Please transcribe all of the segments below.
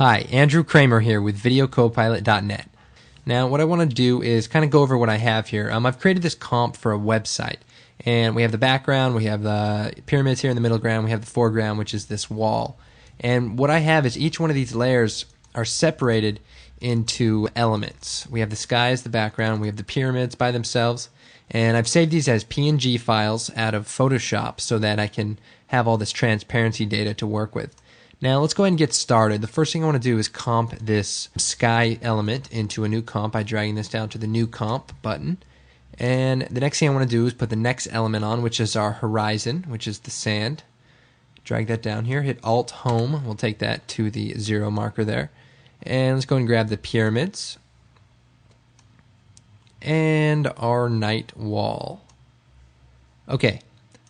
Hi, Andrew Kramer here with VideoCopilot.net. Now, what I want to do is kind of go over what I have here. I've created this comp for a website, and we have the background, we have the pyramids here in the middle ground, we have the foreground, which is this wall. And what I have is each one of these layers are separated into elements. We have the sky as the background, we have the pyramids by themselves, and I've saved these as PNG files out of Photoshop so that I can have all this transparency data to work with. Now let's go ahead and get started. The first thing I want to do is comp this sky element into a new comp by dragging this down to the new comp button. And the next thing I want to do is put the next element on, which is our horizon, which is the sand. Drag that down here, hit Alt Home. We'll take that to the 0 marker there. And let's go and grab the pyramids and our night wall. Okay,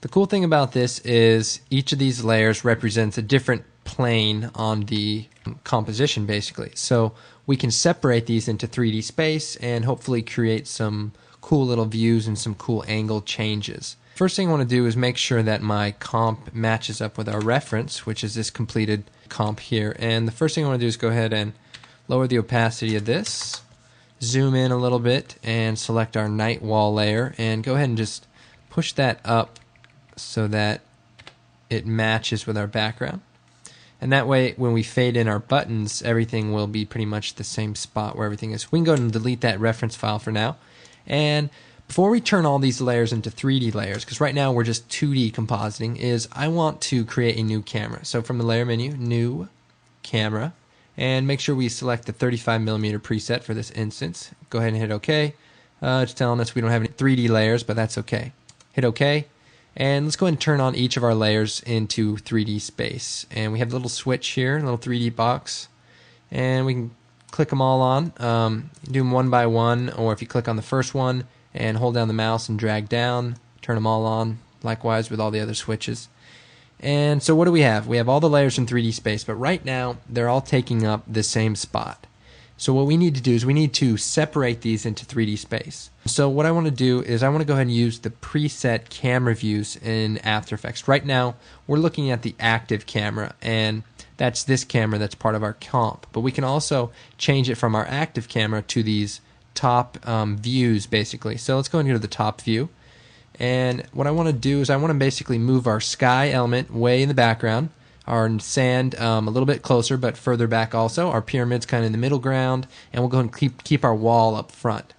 the cool thing about this is each of these layers represents a different plane on the composition basically. So we can separate these into 3D space and hopefully create some cool little views and some cool angle changes. First thing I want to do is make sure that my comp matches up with our reference, which is this completed comp here. And the first thing I want to do is go ahead and lower the opacity of this, zoom in a little bit, and select our night wall layer and go ahead and just push that up so that it matches with our background. And that way, when we fade in our buttons, everything will be pretty much the same spot where everything is. We can go ahead and delete that reference file for now. And before we turn all these layers into 3D layers, because right now we're just 2D compositing, is I want to create a new camera. So from the layer menu, new camera, and make sure we select the 35mm preset for this instance. Go ahead and hit OK. It's telling us we don't have any 3D layers, but that's okay. Hit OK. And let's go ahead and turn on each of our layers into 3D space. And we have a little switch here, a little 3D box. And we can click them all on. Do them one by one, or if you click on the first one and hold down the mouse and drag down, turn them all on, likewise with all the other switches. And so what do we have? We have all the layers in 3D space, but right now they're all taking up the same spot. So what we need to do is we need to separate these into 3D space. So what I want to do is I want to go ahead and use the preset camera views in After Effects. Right now we're looking at the active camera, and that's this camera that's part of our comp. But we can also change it from our active camera to these top views basically. So let's go and go to the top view. And what I want to do is I want to basically move our sky element way in the background, our sand a little bit closer but further back also, our pyramids kind of in the middle ground, and we'll go ahead and keep our wall up front.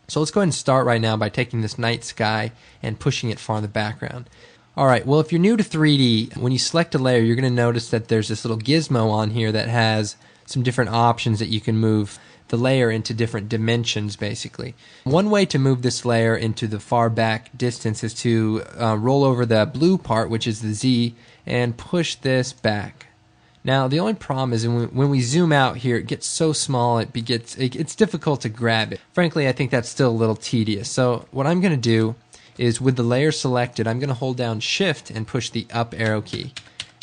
So let's go ahead and start right now by taking this night sky and pushing it far in the background. Alright, well if you're new to 3D, when you select a layer you're going to notice that there's this little gizmo on here that has some different options that you can move the layer into different dimensions basically. One way to move this layer into the far back distance is to roll over the blue part, which is the Z, and push this back. Now the only problem is when we zoom out here, it gets so small it's difficult to grab it. Frankly, I think that's still a little tedious. So what I'm going to do is with the layer selected, I'm going to hold down Shift and push the up arrow key.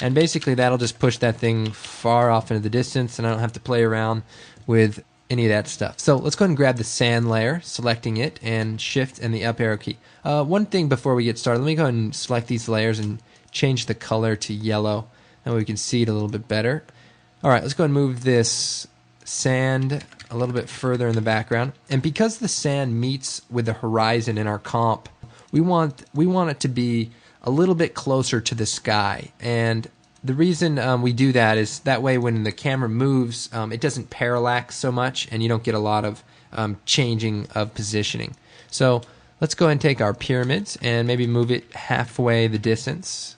And basically that'll just push that thing far off into the distance, and I don't have to play around with any of that stuff. So let's go ahead and grab the sand layer, selecting it, and Shift and the up arrow key. One thing before we get started, let me go ahead and select these layers and change the color to yellow, and we can see it a little bit better. Alright, let's go ahead and move this sand a little bit further in the background. And because the sand meets with the horizon in our comp, we want it to be a little bit closer to the sky. And the reason we do that is that way when the camera moves, it doesn't parallax so much and you don't get a lot of changing of positioning. So let's go ahead and take our pyramids and maybe move it halfway the distance.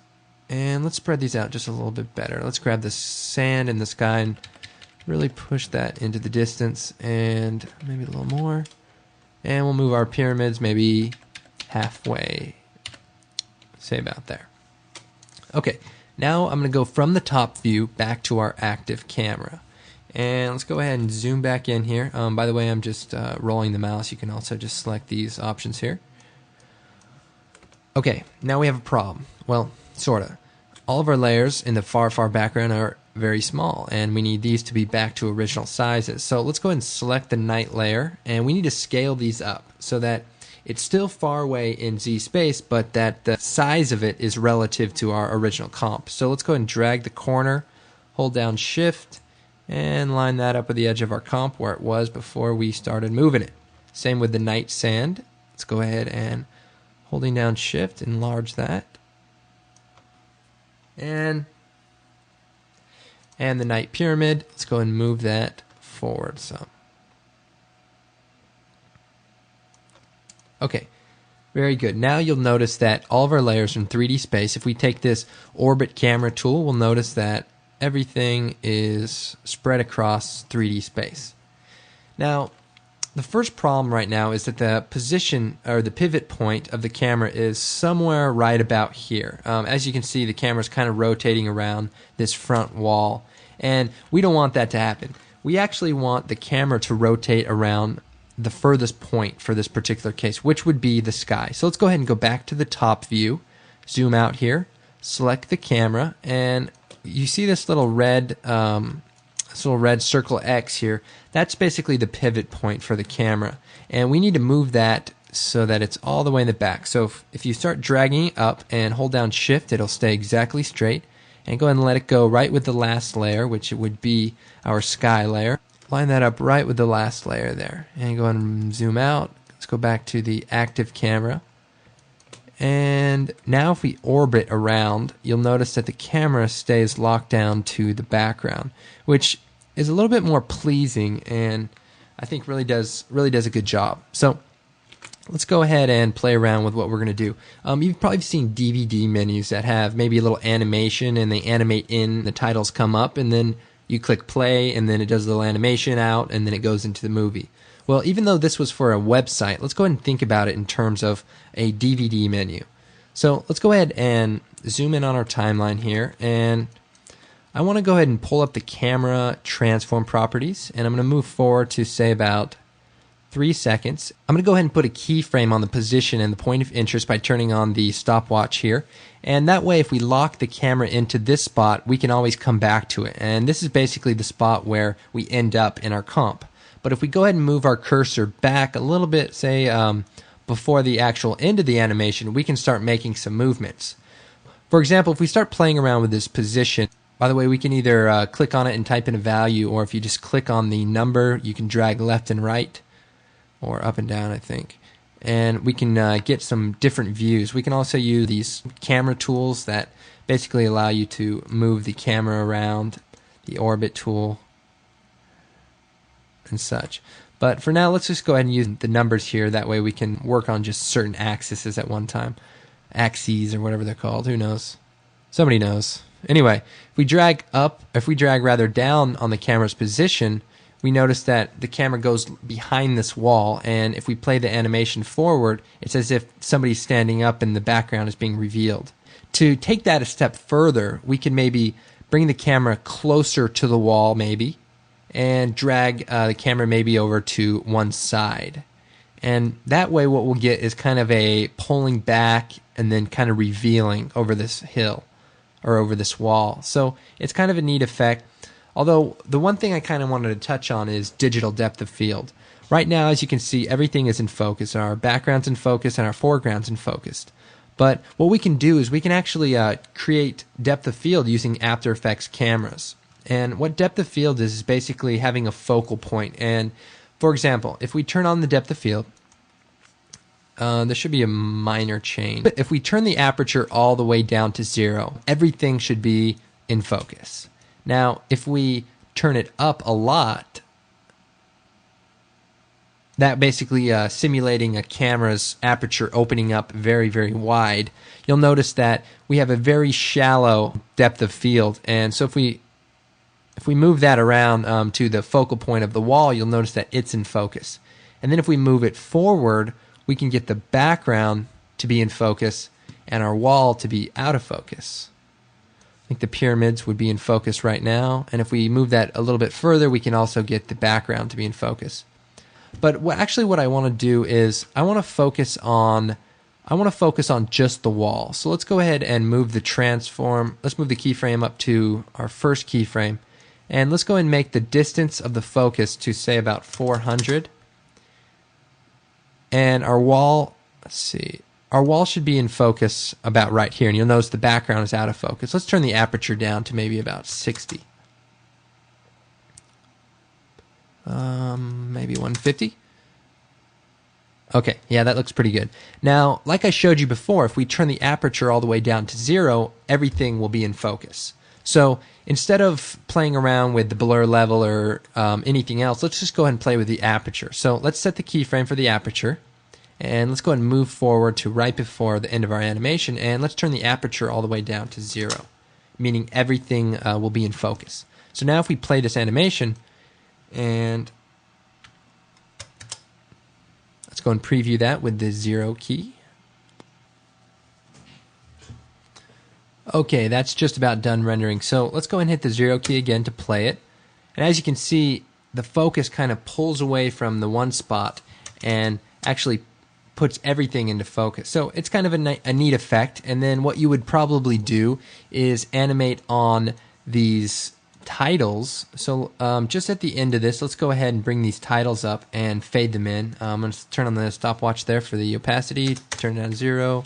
And let's spread these out just a little bit better. Let's grab the sand in the sky and really push that into the distance, and maybe a little more. And we'll move our pyramids maybe halfway, say about there. Okay. Now I'm going to go from the top view back to our active camera. And let's go ahead and zoom back in here. By the way, I'm just rolling the mouse. You can also just select these options here. Okay, now we have a problem. Well, sorta. All of our layers in the far background are very small, and we need these to be back to original sizes. So let's go ahead and select the night layer, and we need to scale these up so that it's still far away in Z space, but that the size of it is relative to our original comp. So let's go ahead and drag the corner, hold down Shift, and line that up with the edge of our comp where it was before we started moving it. Same with the night sand. Let's go ahead and holding down shift, enlarge that. And the night pyramid, let's go and move that forward some. Okay, very good. Now you'll notice that all of our layers in 3D space, if we take this orbit camera tool, we'll notice that everything is spread across 3D space. Now, the first problem right now is that the position or the pivot point of the camera is somewhere right about here. As you can see, the camera is kind of rotating around this front wall, and we don't want that to happen. We actually want the camera to rotate around the furthest point for this particular case, which would be the sky. So let's go ahead and go back to the top view, zoom out here, select the camera, and you see this little red circle X here. That's basically the pivot point for the camera, and we need to move that so that it's all the way in the back. So if you start dragging it up and hold down shift, it'll stay exactly straight, and go ahead and let it go right with the last layer, which it would be our sky layer. Line that up right with the last layer there, and go ahead and zoom out. Let's go back to the active camera, and now if we orbit around, you'll notice that the camera stays locked down to the background, which is a little bit more pleasing, and I think really does a good job. So let's go ahead and play around with what we're going to do. You've probably seen DVD menus that have maybe a little animation, and they animate in, the titles come up, and then you click play, and then it does a little animation out, and then it goes into the movie. Well, even though this was for a website, let's go ahead and think about it in terms of a DVD menu. So let's go ahead and zoom in on our timeline here, and I want to go ahead and pull up the camera transform properties, and I'm going to move forward to say about 3 seconds. I'm going to go ahead and put a keyframe on the position and the point of interest by turning on the stopwatch here. And that way, if we lock the camera into this spot, we can always come back to it. And this is basically the spot where we end up in our comp. But if we go ahead and move our cursor back a little bit, say before the actual end of the animation, we can start making some movements. For example, if we start playing around with this position, by the way, we can either click on it and type in a value, or if you just click on the number, you can drag left and right, or up and down, I think. And we can get some different views. We can also use these camera tools that basically allow you to move the camera around, the orbit tool, and such. But for now, let's just go ahead and use the numbers here. That way we can work on just certain axes at one time. Axes, or whatever they're called. Who knows? Somebody knows. Anyway, if we drag down on the camera's position, we notice that the camera goes behind this wall, and if we play the animation forward, it's as if somebody's standing up and the background is being revealed. To take that a step further, we can maybe bring the camera closer to the wall, maybe, and drag the camera maybe over to one side. And that way what we'll get is kind of a pulling back and then kind of revealing over this hill or over this wall. So it's kind of a neat effect. Although the one thing I kind of wanted to touch on is digital depth of field. Right now, as you can see, everything is in focus. Our background's in focus and our foreground's in focus. But what we can do is we can actually create depth of field using After Effects cameras. And what depth of field is basically having a focal point. And for example, if we turn on the depth of field, there should be a minor change. But if we turn the aperture all the way down to 0, everything should be in focus. Now, if we turn it up a lot, that basically simulating a camera's aperture opening up very, very wide, you'll notice that we have a very shallow depth of field. And so if we move that around to the focal point of the wall, you'll notice that it's in focus. And then if we move it forward, we can get the background to be in focus and our wall to be out of focus. I think the pyramids would be in focus right now, and if we move that a little bit further, we can also get the background to be in focus. But what I want to do is I want to focus on just the wall. So let's go ahead and move the transform. Let's move the keyframe up to our first keyframe, and let's go ahead and make the distance of the focus to say about 400. And our wall, let's see, our wall should be in focus about right here, and you'll notice the background is out of focus. Let's turn the aperture down to maybe about 60. maybe 150. Okay, yeah, that looks pretty good. Now, like I showed you before, if we turn the aperture all the way down to 0, everything will be in focus. So instead of playing around with the blur level or anything else, let's just go ahead and play with the aperture. So let's set the keyframe for the aperture, and let's go ahead and move forward to right before the end of our animation, and let's turn the aperture all the way down to 0, meaning everything will be in focus. So now if we play this animation, and let's go and preview that with the 0 key. Okay, that's just about done rendering. So let's go and hit the 0 key again to play it. And as you can see, the focus kind of pulls away from the one spot and actually puts everything into focus. So it's kind of a neat effect. And then what you would probably do is animate on these titles. So just at the end of this, let's go ahead and bring these titles up and fade them in. I'm going to turn on the stopwatch there for the opacity, turn it down to 0,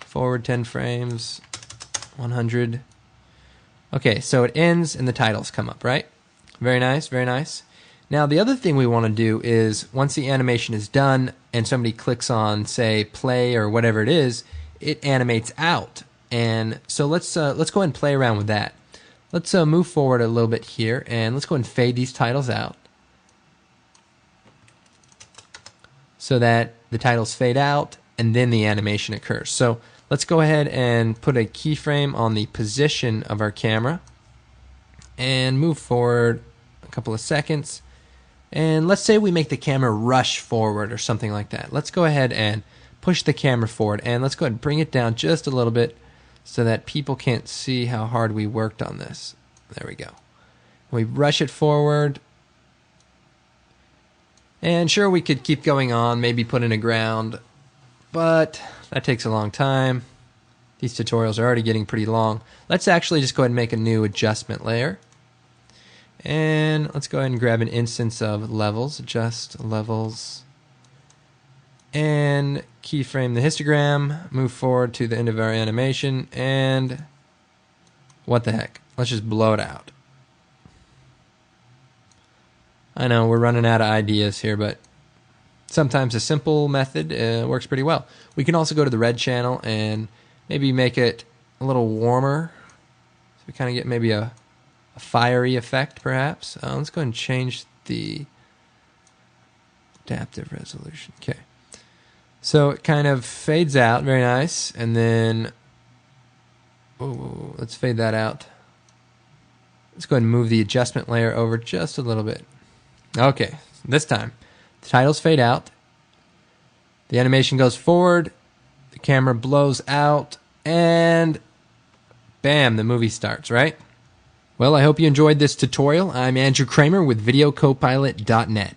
forward 10 frames, 100. Okay, so it ends and the titles come up, right? Very nice, very nice. Now the other thing we want to do is once the animation is done and somebody clicks on, say, play or whatever it is, it animates out. And so let's go ahead and play around with that. Let's move forward a little bit here, and let's go ahead and fade these titles out so that the titles fade out and then the animation occurs. So let's go ahead and put a keyframe on the position of our camera and move forward a couple of seconds. And let's say we make the camera rush forward or something like that. Let's go ahead and push the camera forward, and let's go ahead and bring it down just a little bit so that people can't see how hard we worked on this. There we go. We rush it forward. And sure, we could keep going on, maybe put in a ground, but that takes a long time. These tutorials are already getting pretty long. Let's actually just go ahead and make a new adjustment layer. And let's go ahead and grab an instance of levels, adjust levels, and keyframe the histogram, move forward to the end of our animation, and what the heck, let's just blow it out. I know we're running out of ideas here, but sometimes a simple method works pretty well. We can also go to the red channel and maybe make it a little warmer, so we kind of get maybe a fiery effect perhaps. Let's go ahead and change the adaptive resolution. Okay. So it kind of fades out, very nice, and then let's fade that out. Let's go ahead and move the adjustment layer over just a little bit. Okay, this time the titles fade out, the animation goes forward, the camera blows out, and bam, the movie starts, right? Well, I hope you enjoyed this tutorial. I'm Andrew Kramer with VideoCopilot.net.